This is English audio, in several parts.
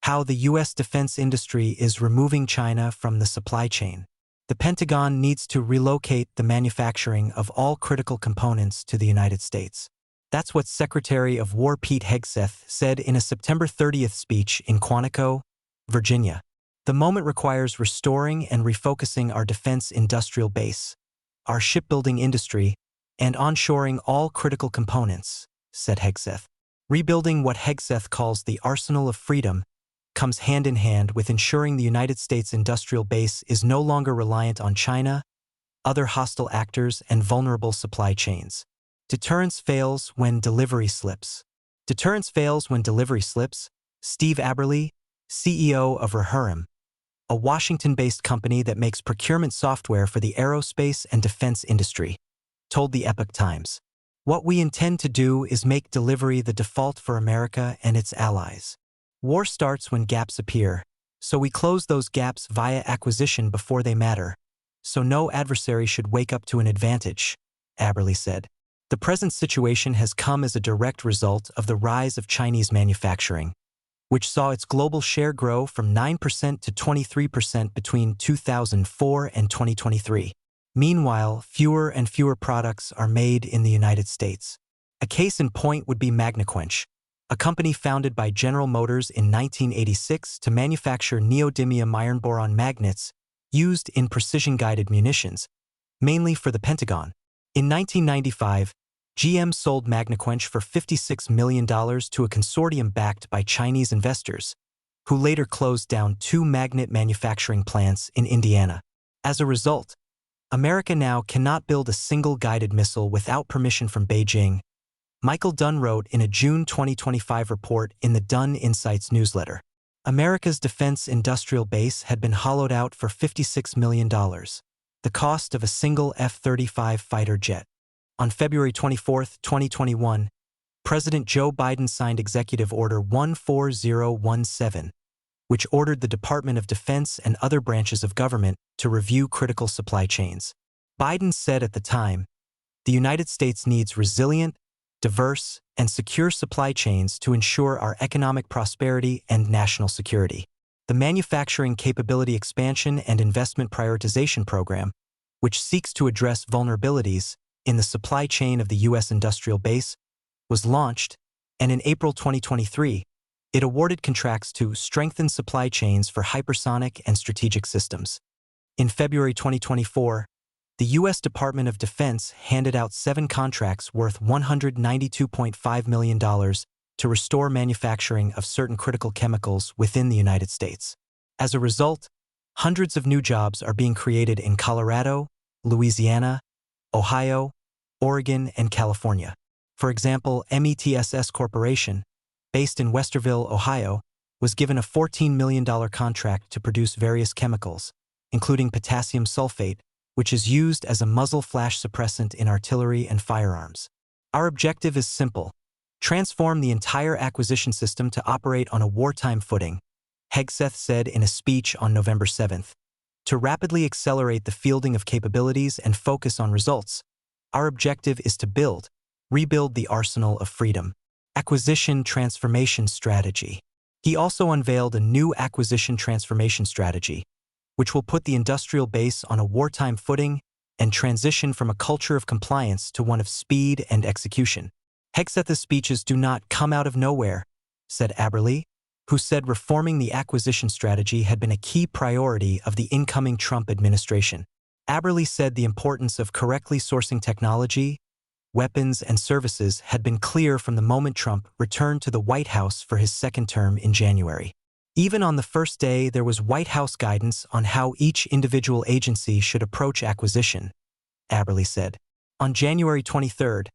how the U.S. defense industry is removing China from the supply chain. The Pentagon needs to relocate the manufacturing of all critical components to the United States. That's what Secretary of War Pete Hegseth said in a September 30th speech in Quantico, Virginia. The moment requires restoring and refocusing our defense industrial base, our shipbuilding industry, and onshoring all critical components, said Hegseth. Rebuilding what Hegseth calls the arsenal of freedom comes hand in hand with ensuring the United States industrial base is no longer reliant on China, other hostile actors, and vulnerable supply chains. Deterrence fails when delivery slips. Deterrence fails when delivery slips, Steve Aberle, CEO of Rehurim, a Washington-based company that makes procurement software for the aerospace and defense industry, told the Epoch Times. What we intend to do is make delivery the default for America and its allies. War starts when gaps appear, so we close those gaps via acquisition before they matter, so no adversary should wake up to an advantage, Aberle said. The present situation has come as a direct result of the rise of Chinese manufacturing, which saw its global share grow from 9% to 23% between 2004 and 2023. Meanwhile, fewer and fewer products are made in the United States. A case in point would be Magnequench, a company founded by General Motors in 1986 to manufacture neodymium iron boron magnets used in precision-guided munitions, mainly for the Pentagon. In 1995, GM sold Magnequench for $56 million to a consortium backed by Chinese investors, who later closed down 2 magnet manufacturing plants in Indiana. As a result, America now cannot build a single guided missile without permission from Beijing, Michael Dunn wrote in a June 2025 report in the Dunn Insights newsletter. America's defense industrial base had been hollowed out for $56 million, the cost of a single F-35 fighter jet. On February 24, 2021, President Joe Biden signed Executive Order 14017, which ordered the Department of Defense and other branches of government to review critical supply chains. Biden said at the time, "The United States needs resilient, diverse, and secure supply chains to ensure our economic prosperity and national security." The Manufacturing Capability Expansion and Investment Prioritization Program, which seeks to address vulnerabilities in the supply chain of the U.S. industrial base, was launched, and in April 2023, it awarded contracts to strengthen supply chains for hypersonic and strategic systems. In February 2024, the U.S. Department of Defense handed out 7 contracts worth $192.5 million to restore manufacturing of certain critical chemicals within the United States. As a result, hundreds of new jobs are being created in Colorado, Louisiana, Ohio, Oregon, and California. For example, METSS Corporation, based in Westerville, Ohio, was given a $14 million contract to produce various chemicals, including potassium sulfate, which is used as a muzzle flash suppressant in artillery and firearms. Our objective is simple: transform the entire acquisition system to operate on a wartime footing, Hegseth said in a speech on November 7th. To rapidly accelerate the fielding of capabilities and focus on results, our objective is to rebuild the arsenal of freedom. Acquisition Transformation Strategy. He also unveiled a new acquisition transformation strategy, which will put the industrial base on a wartime footing and transition from a culture of compliance to one of speed and execution. Hegseth's speeches do not come out of nowhere, said Aberle, who said reforming the acquisition strategy had been a key priority of the incoming Trump administration. Aberle said the importance of correctly sourcing technology, weapons, and services had been clear from the moment Trump returned to the White House for his second term in January. Even on the first day, there was White House guidance on how each individual agency should approach acquisition, Aberle said. On January 23rd,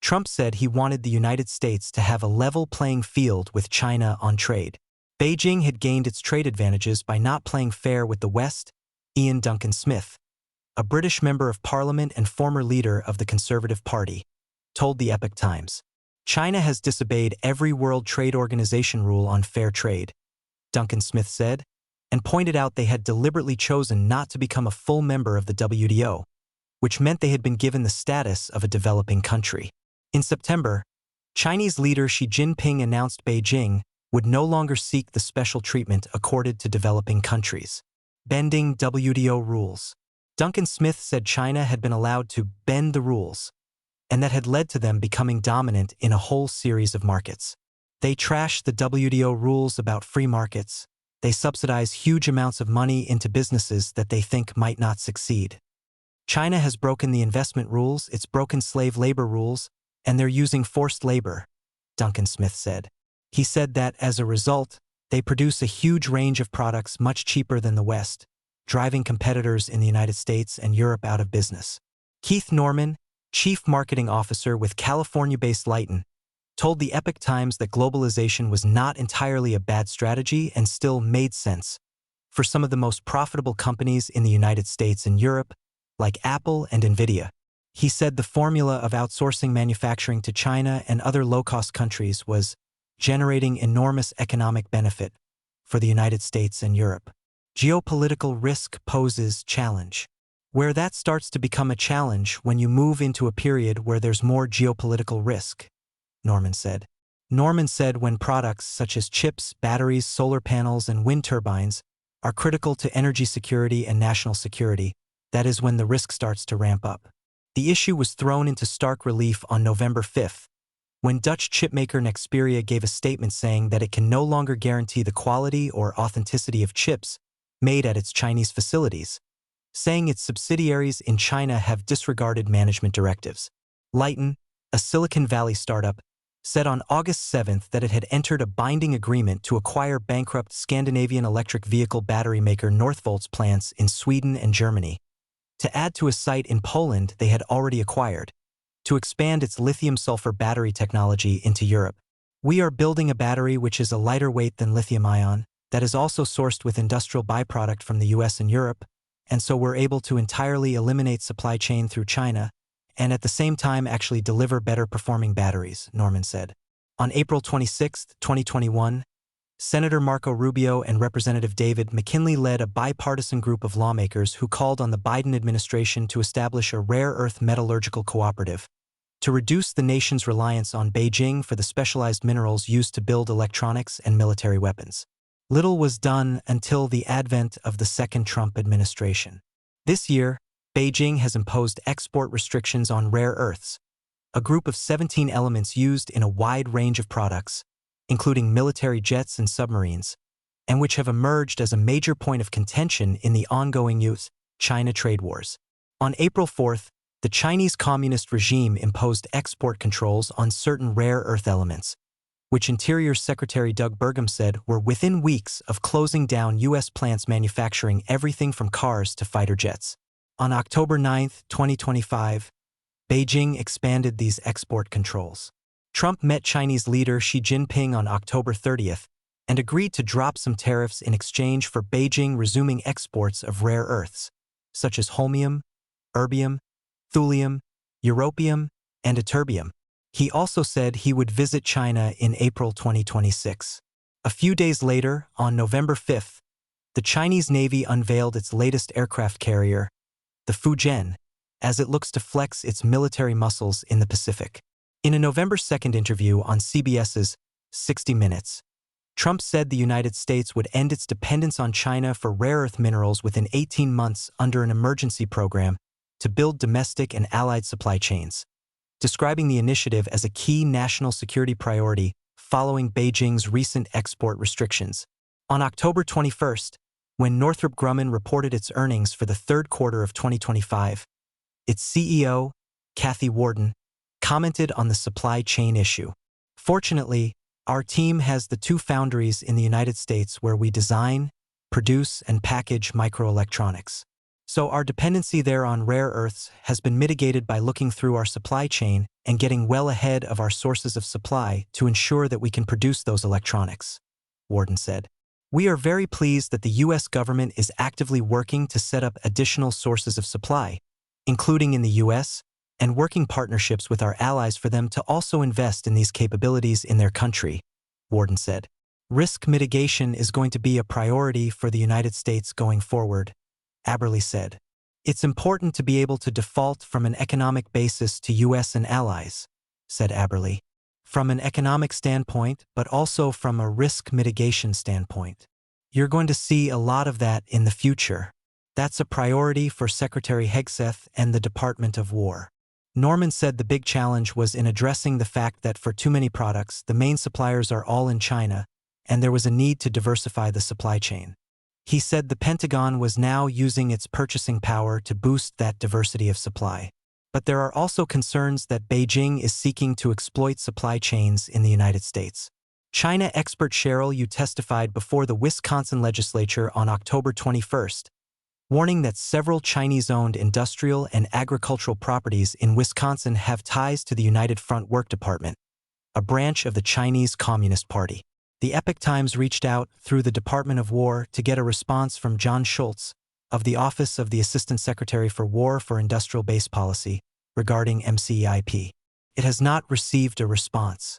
Trump said he wanted the United States to have a level playing field with China on trade. Beijing had gained its trade advantages by not playing fair with the West, Ian Duncan Smith, a British member of parliament and former leader of the Conservative Party, told the Epoch Times. China has disobeyed every World Trade Organization rule on fair trade, Duncan Smith said, and pointed out they had deliberately chosen not to become a full member of the WTO, which meant they had been given the status of a developing country. In September, Chinese leader Xi Jinping announced Beijing would no longer seek the special treatment accorded to developing countries. Bending WTO rules. Duncan Smith said China had been allowed to bend the rules, and that had led to them becoming dominant in a whole series of markets. They trash the WTO rules about free markets. They subsidize huge amounts of money into businesses that they think might not succeed. China has broken the investment rules, it's broken slave labor rules, and they're using forced labor, Duncan Smith said. He said that, as a result, they produce a huge range of products much cheaper than the West, driving competitors in the United States and Europe out of business. Keith Norman, chief marketing officer with California-based Leighton, told the Epoch Times that globalization was not entirely a bad strategy and still made sense for some of the most profitable companies in the United States and Europe, like Apple and Nvidia. He said the formula of outsourcing manufacturing to China and other low-cost countries was generating enormous economic benefit for the United States and Europe. Geopolitical risk poses challenge. Where that starts to become a challenge when you move into a period where there's more geopolitical risk, Norman said. Norman said when products such as chips, batteries, solar panels, and wind turbines are critical to energy security and national security, that is when the risk starts to ramp up. The issue was thrown into stark relief on November 5th, when Dutch chipmaker Nexperia gave a statement saying that it can no longer guarantee the quality or authenticity of chips made at its Chinese facilities, saying its subsidiaries in China have disregarded management directives. Leighton, a Silicon Valley startup, said on August 7th that it had entered a binding agreement to acquire bankrupt Scandinavian electric vehicle battery maker Northvolt's plants in Sweden and Germany, to add to a site in Poland they had already acquired, to expand its lithium-sulfur battery technology into Europe. We are building a battery which is a lighter weight than lithium-ion, that is also sourced with industrial byproduct from the US and Europe, and so we're able to entirely eliminate supply chain through China, and at the same time actually deliver better performing batteries, Norman said. On April 26, 2021, Senator Marco Rubio and Representative David McKinley led a bipartisan group of lawmakers who called on the Biden administration to establish a rare earth metallurgical cooperative to reduce the nation's reliance on Beijing for the specialized minerals used to build electronics and military weapons. Little was done until the advent of the second Trump administration. This year, Beijing has imposed export restrictions on rare earths, a group of 17 elements used in a wide range of products, including military jets and submarines, and which have emerged as a major point of contention in the ongoing U.S.-China trade wars. On April 4th, the Chinese Communist regime imposed export controls on certain rare earth elements, which Interior Secretary Doug Burgum said were within weeks of closing down U.S. plants manufacturing everything from cars to fighter jets. On October 9, 2025, Beijing expanded these export controls. Trump met Chinese leader Xi Jinping on October 30th and agreed to drop some tariffs in exchange for Beijing resuming exports of rare earths, such as holmium, erbium, thulium, europium, and ytterbium. He also said he would visit China in April 2026. A few days later, on November 5th, the Chinese Navy unveiled its latest aircraft carrier, the Fujian, as it looks to flex its military muscles in the Pacific. In a November 2nd interview on CBS's 60 Minutes, Trump said the United States would end its dependence on China for rare earth minerals within 18 months under an emergency program to build domestic and allied supply chains, describing the initiative as a key national security priority following Beijing's recent export restrictions. On October 21st, when Northrop Grumman reported its earnings for the third quarter of 2025, its CEO, Kathy Warden, commented on the supply chain issue. Fortunately, our team has the two foundries in the United States where we design, produce, and package microelectronics. So our dependency there on rare earths has been mitigated by looking through our supply chain and getting well ahead of our sources of supply to ensure that we can produce those electronics, Warden said. We are very pleased that the U.S. government is actively working to set up additional sources of supply, including in the U.S., and working partnerships with our allies for them to also invest in these capabilities in their country, Warden said. Risk mitigation is going to be a priority for the United States going forward, Aberle said. It's important to be able to default from an economic basis to U.S. and allies, said Aberle. from an economic standpoint, but also from a risk mitigation standpoint. You're going to see a lot of that in the future. That's a priority for Secretary Hegseth and the Department of War. Norman said the big challenge was in addressing the fact that for too many products, the main suppliers are all in China, and there was a need to diversify the supply chain. He said the Pentagon was now using its purchasing power to boost that diversity of supply. But there are also concerns that Beijing is seeking to exploit supply chains in the United States. China expert Cheryl Yu testified before the Wisconsin legislature on October 21st, warning that several Chinese-owned industrial and agricultural properties in Wisconsin have ties to the United Front Work Department, a branch of the Chinese Communist Party. The Epoch Times reached out through the Department of War to get a response from John Schultz of the Office of the Assistant Secretary for War for Industrial Base Policy regarding MCEIP. It has not received a response.